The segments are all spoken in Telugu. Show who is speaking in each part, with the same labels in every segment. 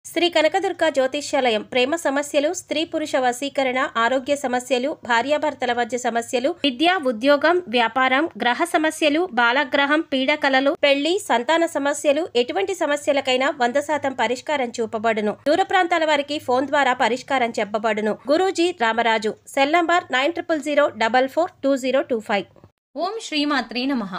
Speaker 1: శ్రీ కనకదుర్గ జ్యోతిష్యాలయం ప్రేమ సమస్యలు, స్త్రీ పురుష వశీకరణ, ఆరోగ్య సమస్యలు, భార్యాభర్తల మధ్య సమస్యలు, విద్య, ఉద్యోగం, వ్యాపారం, గ్రహ సమస్యలు, బాలగ్రహం, పీడకలలు, పెళ్లి, సంతాన సమస్యలు, ఎటువంటి సమస్యలకైనా 100% పరిష్కారం చూపబడును. దూర ప్రాంతాల వారికి ఫోన్ ద్వారా పరిష్కారం చెప్పబడును. గురూజీ రామరాజు. Cell number 9000442025.
Speaker 2: ఓం శ్రీమాత్రే నమః.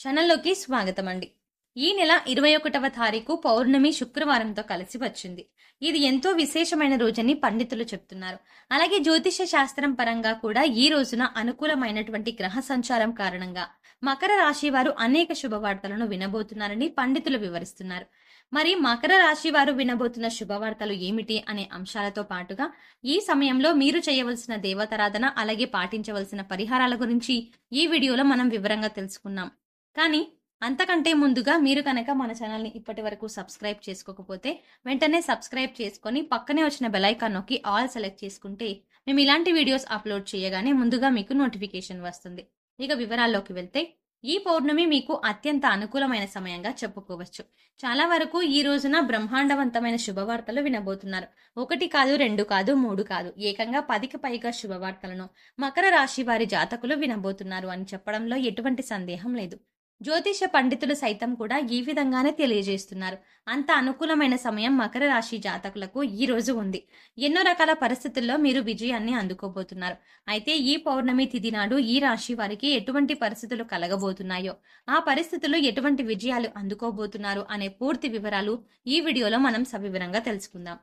Speaker 2: ఛానల్లోకి స్వాగతం అండి. ఈ నెల 21వ తారీఖు పౌర్ణమి శుక్రవారంతో కలిసి వచ్చింది. ఇది ఎంతో విశేషమైన రోజని పండితులు చెప్తున్నారు. అలాగే జ్యోతిష శాస్త్రం పరంగా కూడా ఈ రోజున అనుకూలమైనటువంటి గ్రహ సంచారం కారణంగా మకర రాశి వారు అనేక శుభవార్తలను వినబోతున్నారని పండితులు వివరిస్తున్నారు. మరి మకర రాశి వారు వినబోతున్న శుభవార్తలు ఏమిటి అనే అంశాలతో పాటుగా ఈ సమయంలో మీరు చేయవలసిన దేవతారాధన అలాగే పాటించవలసిన పరిహారాల గురించి ఈ వీడియోలో మనం వివరంగా తెలుసుకున్నాం. కానీ అంతకంటే ముందుగా మీరు కనుక మన ఛానల్ని ఇప్పటి వరకు సబ్స్క్రైబ్ చేసుకోకపోతే వెంటనే సబ్స్క్రైబ్ చేసుకొని పక్కనే వచ్చిన బెల్ ఐకాన్ నొక్కి ఆల్ సెలెక్ట్ చేసుకుంటే మేము ఇలాంటి వీడియోస్ అప్లోడ్ చేయగానే ముందుగా మీకు నోటిఫికేషన్ వస్తుంది. ఇక వివరాల్లోకి వెళ్తే ఈ పౌర్ణమి మీకు అత్యంత అనుకూలమైన సమయంగా చెప్పుకోవచ్చు. చాలా వరకు ఈ రోజున బ్రహ్మాండవంతమైన శుభవార్తలు వినబోతున్నారు. 1 కాదు, 2 కాదు, 3 కాదు, ఏకంగా 10కి పైగా శుభవార్తలను మకర రాశి వారి జాతకులు వినబోతున్నారు అని చెప్పడంలో ఎటువంటి సందేహం లేదు. జ్యోతిష పండితులు సైతం కూడా ఈ విధంగానే తెలియజేస్తున్నారు. అంత అనుకూలమైన సమయం మకర రాశి జాతకులకు ఈ రోజు ఉంది. ఎన్నో రకాల పరిస్థితుల్లో మీరు విజయాన్ని అందుకోబోతున్నారు. అయితే ఈ పౌర్ణమి తిథి నాడు ఈ రాశి వారికి ఎటువంటి పరిస్థితులు కలగబోతున్నాయో, ఆ పరిస్థితులు ఎటువంటి విజయాలు అందుకోబోతున్నారు అనే పూర్తి వివరాలు ఈ వీడియోలో మనం సవివరంగా తెలుసుకుందాం.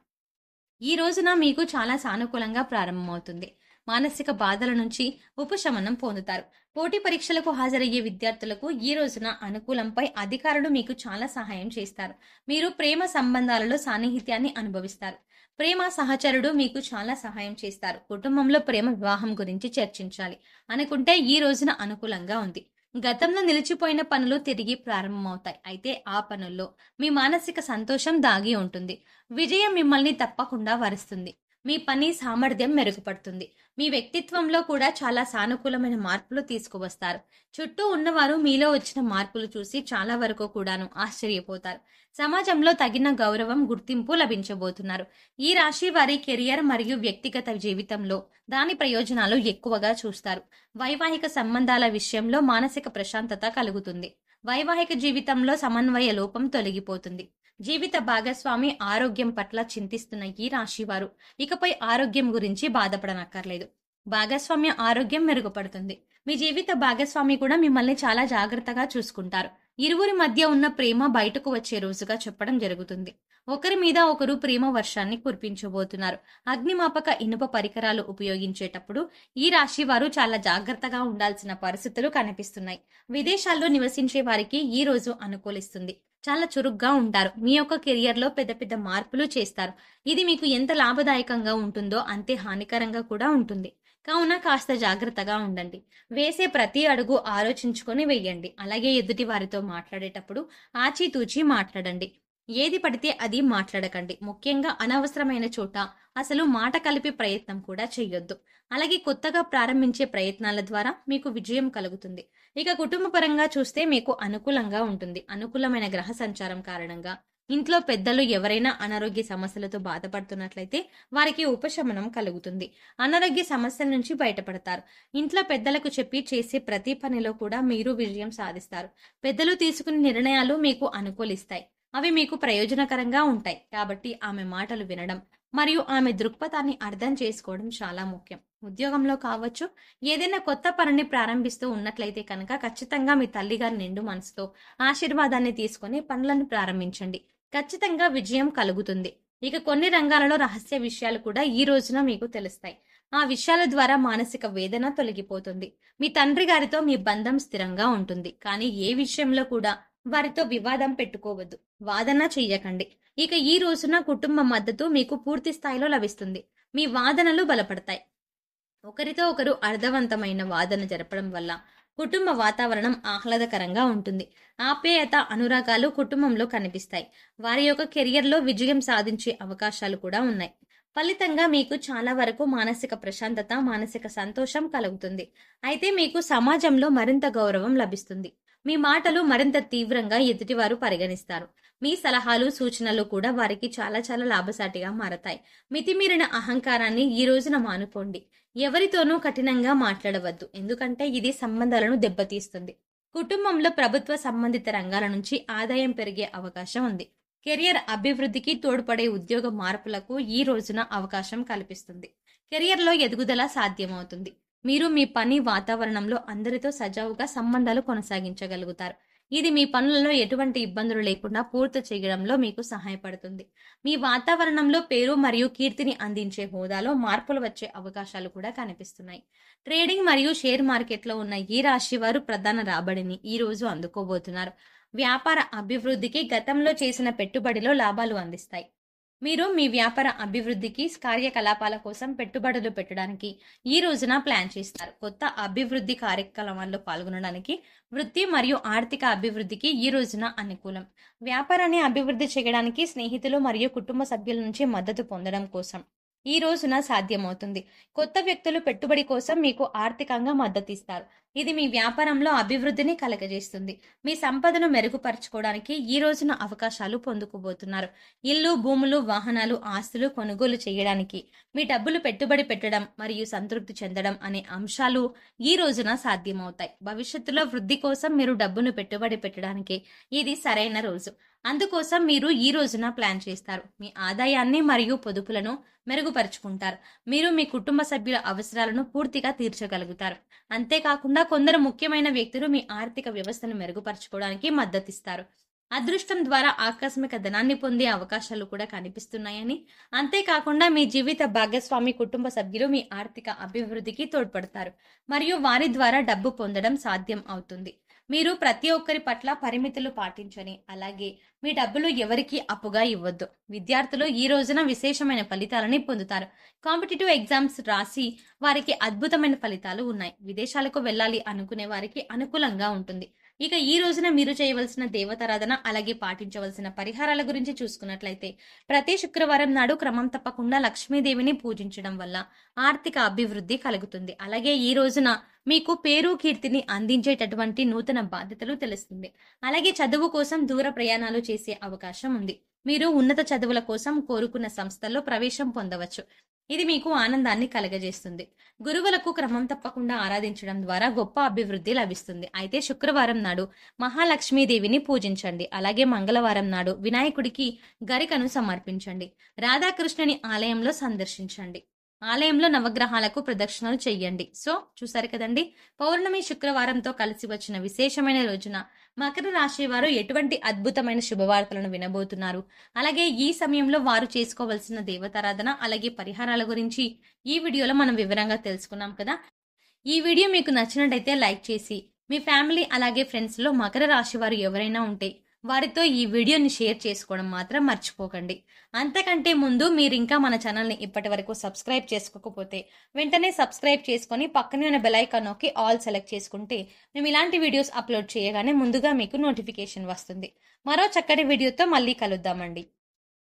Speaker 2: ఈ రోజున మీకు చాలా సానుకూలంగా ప్రారంభమవుతుంది. మానసిక బాధల నుంచి ఉపశమనం పొందుతారు. పోటీ పరీక్షలకు హాజరయ్యే విద్యార్థులకు ఈ రోజున అనుకూలంపై అధికారులు మీకు చాలా సహాయం చేస్తారు. మీరు ప్రేమ సంబంధాలలో సాన్నిహిత్యాన్ని అనుభవిస్తారు. ప్రేమ సహచరుడు మీకు చాలా సహాయం చేస్తారు. కుటుంబంలో ప్రేమ వివాహం గురించి చర్చించాలి అనుకుంటే ఈ రోజున అనుకూలంగా ఉంది. గతంలో నిలిచిపోయిన పనులు తిరిగి ప్రారంభమవుతాయి. అయితే ఆ పనుల్లో మీ మానసిక సంతోషం దాగి ఉంటుంది. విజయం మిమ్మల్ని తప్పకుండా వరిస్తుంది. మీ పని సామర్థ్యం మెరుగుపడుతుంది. మీ వ్యక్తిత్వంలో కూడా చాలా సానుకూలమైన మార్పులు తీసుకువస్తారు. చుట్టూ ఉన్నవారు మీలో వచ్చిన మార్పులు చూసి చాలా వరకు కూడాను ఆశ్చర్యపోతారు. సమాజంలో తగిన గౌరవం, గుర్తింపు లభించబోతున్నారు. ఈ రాశి వారి కెరియర్ మరియు వ్యక్తిగత జీవితంలో దాని ప్రయోజనాలు ఎక్కువగా చూస్తారు. వైవాహిక సంబంధాల విషయంలో మానసిక ప్రశాంతత కలుగుతుంది. వైవాహిక జీవితంలో సమన్వయ లోపం తొలగిపోతుంది. జీవిత భాగస్వామి ఆరోగ్యం పట్ల చింతిస్తున్న ఈ రాశి వారు ఇకపై ఆరోగ్యం గురించి బాధపడనక్కర్లేదు. భాగస్వామ్య ఆరోగ్యం మెరుగుపడుతుంది. మీ జీవిత భాగస్వామి కూడా మిమ్మల్ని చాలా జాగ్రత్తగా చూసుకుంటారు. ఇరువురి మధ్య ఉన్న ప్రేమ బయటకు వచ్చే రోజుగా చెప్పడం జరుగుతుంది. ఒకరి మీద ఒకరు ప్రేమ వర్షాన్ని కురిపించబోతున్నారు. అగ్నిమాపక ఇనుప పరికరాలు ఉపయోగించేటప్పుడు ఈ రాశి వారు చాలా జాగ్రత్తగా ఉండాల్సిన పరిస్థితులు కనిపిస్తున్నాయి. విదేశాల్లో నివసించే వారికి ఈ రోజు అనుకూలిస్తుంది. చాలా చురుగ్గా ఉంటారు. మీ యొక్క కెరియర్ లో పెద్ద పెద్ద మార్పులు చేస్తారు. ఇది మీకు ఎంత లాభదాయకంగా ఉంటుందో అంతే హానికరంగా కూడా ఉంటుంది. కావున కాస్త జాగ్రత్తగా ఉండండి. వేసే ప్రతి అడుగు ఆలోచించుకొని వేయండి. అలాగే ఎదుటి వారితో మాట్లాడేటప్పుడు ఆచితూచి మాట్లాడండి. ఏది పడితే అది మాట్లాడకండి. ముఖ్యంగా అనవసరమైన చోట అసలు మాట కలిపి ప్రయత్నం కూడా చేయొద్దు. అలాగే కొత్తగా ప్రారంభించే ప్రయత్నాల ద్వారా మీకు విజయం కలుగుతుంది. ఇక కుటుంబ పరంగా చూస్తే మీకు అనుకూలంగా ఉంటుంది. అనుకూలమైన గ్రహ సంచారం కారణంగా ఇంట్లో పెద్దలు ఎవరైనా అనారోగ్య సమస్యలతో బాధపడుతున్నట్లయితే వారికి ఉపశమనం కలుగుతుంది. అనారోగ్య సమస్యల నుంచి బయటపడతారు. ఇంట్లో పెద్దలకు చెప్పి చేసే ప్రతి పనిలో కూడా మీరు విజయం సాధిస్తారు. పెద్దలు తీసుకునే నిర్ణయాలు మీకు అనుకూలిస్తాయి. అవి మీకు ప్రయోజనకరంగా ఉంటాయి. కాబట్టి ఆమె మాటలు వినడం మరియు ఆమె దృక్పథాన్ని అర్థం చేసుకోవడం చాలా ముఖ్యం. ఉద్యోగంలో కావచ్చు, ఏదైనా కొత్త పనిని ప్రారంభిస్తూ ఉన్నట్లయితే కనుక ఖచ్చితంగా మీ తల్లిగారి నిండు మనసుతో ఆశీర్వాదాన్ని తీసుకొని పనులను ప్రారంభించండి. ఖచ్చితంగా విజయం కలుగుతుంది. ఇక కొన్ని రంగాలలో రహస్య విషయాలు కూడా ఈ రోజున మీకు తెలుస్తాయి. ఆ విషయాల ద్వారా మానసిక వేదన తొలగిపోతుంది. మీ తండ్రి గారితో మీ బంధం స్థిరంగా ఉంటుంది. కానీ ఏ విషయంలో కూడా వారితో వివాదం పెట్టుకోవద్దు. వాదన చెయ్యకండి. ఇక ఈ రోజున కుటుంబ మద్దతు మీకు పూర్తి స్థాయిలో లభిస్తుంది. మీ వాదనలు బలపడతాయి. ఒకరితో ఒకరు అర్థవంతమైన వాదన జరపడం వల్ల కుటుంబ వాతావరణం ఆహ్లాదకరంగా ఉంటుంది. ఆప్యాయత, అనురాగాలు కుటుంబంలో కనిపిస్తాయి. వారి యొక్క కెరియర్లో విజయం సాధించే అవకాశాలు కూడా ఉన్నాయి. ఫలితంగా మీకు చాలా వరకు మానసిక ప్రశాంతత, మానసిక సంతోషం కలుగుతుంది. అయితే మీకు సమాజంలో మరింత గౌరవం లభిస్తుంది. మీ మాటలు మరింత తీవ్రంగా ఎదుటివారు పరిగణిస్తారు. మీ సలహాలు సూచనలు కూడా వారికి చాలా చాలా లాభసాటిగా మారతాయి. మితిమీరిన అహంకారాన్ని ఈ రోజున మానుకోండి. ఎవరితోనూ కఠినంగా మాట్లాడవద్దు, ఎందుకంటే ఇది సంబంధాలను దెబ్బతీస్తుంది. కుటుంబంలో ప్రభుత్వ సంబంధిత రంగాల నుంచి ఆదాయం పెరిగే అవకాశం ఉంది. కెరియర్ అభివృద్ధికి తోడ్పడే ఉద్యోగ మార్పులకు ఈ రోజున అవకాశం కల్పిస్తుంది. కెరియర్లో ఎదుగుదల సాధ్యమవుతుంది. మీరు మీ పని వాతావరణంలో అందరితో సజావుగా సంబంధాలు కొనసాగించగలుగుతారు. ఇది మీ పనులలో ఎటువంటి ఇబ్బందులు లేకుండా పూర్తి చేయడంలో మీకు సహాయపడుతుంది. మీ వాతావరణంలో పేరు మరియు కీర్తిని అందించే హోదాలో మార్పులు వచ్చే అవకాశాలు కూడా కనిపిస్తున్నాయి. ట్రేడింగ్ మరియు షేర్ మార్కెట్లో ఉన్న ఈ రాశి వారు ప్రధాన రాబడిని ఈ రోజు అందుకోబోతున్నారు. వ్యాపార అభివృద్ధికి గతంలో చేసిన పెట్టుబడిలో లాభాలు అందిస్తాయి. మీరు మీ వ్యాపార అభివృద్ధికి కార్యకలాపాల కోసం పెట్టుబడులు పెట్టడానికి ఈ రోజున ప్లాన్ చేస్తారు. కొత్త అభివృద్ధి కార్యక్రమాల్లో పాల్గొనడానికి, వృత్తి మరియు ఆర్థిక అభివృద్ధికి ఈ రోజున అనుకూలం. వ్యాపారాన్ని అభివృద్ధి చేయడానికి స్నేహితులు మరియు కుటుంబ సభ్యుల నుంచి మద్దతు పొందడం కోసం ఈ రోజున సాధ్యమవుతుంది. కొత్త వ్యక్తులు పెట్టుబడి కోసం మీకు ఆర్థికంగా మద్దతిస్తారు. ఇది మీ వ్యాపారంలో అభివృద్ధిని కలగజేస్తుంది. మీ సంపదను మెరుగుపరచుకోవడానికి ఈ రోజున అవకాశాలు పొందుకోబోతున్నారు. ఇల్లు, భూములు, వాహనాలు, ఆస్తులు కొనుగోలు చేయడానికి, మీ డబ్బులు పెట్టుబడి పెట్టడం మరియు సంతృప్తి చెందడం అనే అంశాలు ఈ రోజున సాధ్యమవుతాయి. భవిష్యత్తులో వృద్ధి కోసం మీరు డబ్బును పెట్టుబడి పెట్టడానికి ఇది సరైన రోజు. అందుకోసం మీరు ఈ రోజున ప్లాన్ చేస్తారు. మీ ఆదాయాన్ని మరియు పొదుపులను మెరుగుపరుచుకుంటారు. మీరు మీ కుటుంబ సభ్యుల అవసరాలను పూర్తిగా తీర్చగలుగుతారు. అంతేకాకుండా కొందరు ముఖ్యమైన వ్యక్తులు మీ ఆర్థిక వ్యవస్థను మెరుగుపరచుకోవడానికి మద్దతిస్తారు. అదృష్టం ద్వారా ఆకస్మిక ధనాన్ని పొందే అవకాశాలు కూడా కనిపిస్తున్నాయని, అంతేకాకుండా మీ జీవిత భాగస్వామి కుటుంబ సభ్యులు మీ ఆర్థిక అభివృద్ధికి తోడ్పడతారు మరియు వారి ద్వారా డబ్బు పొందడం సాధ్యం అవుతుంది. మీరు ప్రతి ఒక్కరి పట్ల పరిమితులు పాటించని, అలాగే మీ డబ్బులు ఎవరికి అప్పుగా ఇవ్వద్దు. విద్యార్థులు ఈ రోజున విశేషమైన ఫలితాలని పొందుతారు. కాంపిటేటివ్ ఎగ్జామ్స్ రాసి వారికి అద్భుతమైన ఫలితాలు ఉన్నాయి. విదేశాలకు వెళ్ళాలి అనుకునే వారికి అనుకూలంగా ఉంటుంది. ఇక ఈ రోజున మీరు చేయవలసిన దేవతారాధన అలాగే పాటించవలసిన పరిహారాల గురించి చూసుకున్నట్లయితే, ప్రతి శుక్రవారం నాడు క్రమం తప్పకుండా లక్ష్మీదేవిని పూజించడం వల్ల ఆర్థిక అభివృద్ధి కలుగుతుంది. అలాగే ఈ రోజున మీకు పేరు కీర్తిని అందించేటటువంటి నూతన బాధ్యతలు తెలుస్తుంది. అలాగే చదువు కోసం దూర ప్రయాణాలు చేసే అవకాశం ఉంది. మీరు ఉన్నత చదువుల కోసం కోరుకున్న సంస్థల్లో ప్రవేశం పొందవచ్చు. ఇది మీకు ఆనందాన్ని కలగజేస్తుంది. గురువులకు క్రమం తప్పకుండా ఆరాధించడం ద్వారా గొప్ప అభివృద్ధి లభిస్తుంది. అయితే శుక్రవారం నాడు మహాలక్ష్మీదేవిని పూజించండి. అలాగే మంగళవారం నాడు వినాయకుడికి గరికను సమర్పించండి. రాధాకృష్ణుని ఆలయంలో సందర్శించండి. ఆలయంలో నవగ్రహాలకు ప్రదక్షిణలు చెయ్యండి. సో చూసారు కదండి, పౌర్ణమి శుక్రవారంతో కలిసి వచ్చిన విశేషమైన రోజున మకర రాశి వారు ఎటువంటి అద్భుతమైన శుభవార్తలను వినబోతున్నారు, అలాగే ఈ సమయంలో వారు చేసుకోవలసిన దేవతారాధన అలాగే పరిహారాల గురించి ఈ వీడియోలో మనం వివరంగా తెలుసుకున్నాం కదా. ఈ వీడియో మీకు నచ్చినట్టయితే లైక్ చేసి మీ ఫ్యామిలీ అలాగే ఫ్రెండ్స్ లో మకర రాశి వారు ఎవరైనా ఉంటే వారితో ఈ వీడియోని షేర్ చేసుకోవడం మాత్రం మర్చిపోకండి. అంతకంటే ముందు మీరు ఇంకా మన ఛానల్ని ఇప్పటి వరకు సబ్స్క్రైబ్ చేసుకోకపోతే వెంటనే సబ్స్క్రైబ్ చేసుకొని పక్కనే ఉన్న బెల్ ఐకాన్ నొక్కి ఆల్ సెలెక్ట్ చేసుకుంటే మేము ఇలాంటి వీడియోస్ అప్లోడ్ చేయగానే ముందుగా మీకు నోటిఫికేషన్ వస్తుంది. మరో చక్కటి వీడియోతో మళ్ళీ కలుద్దామండి.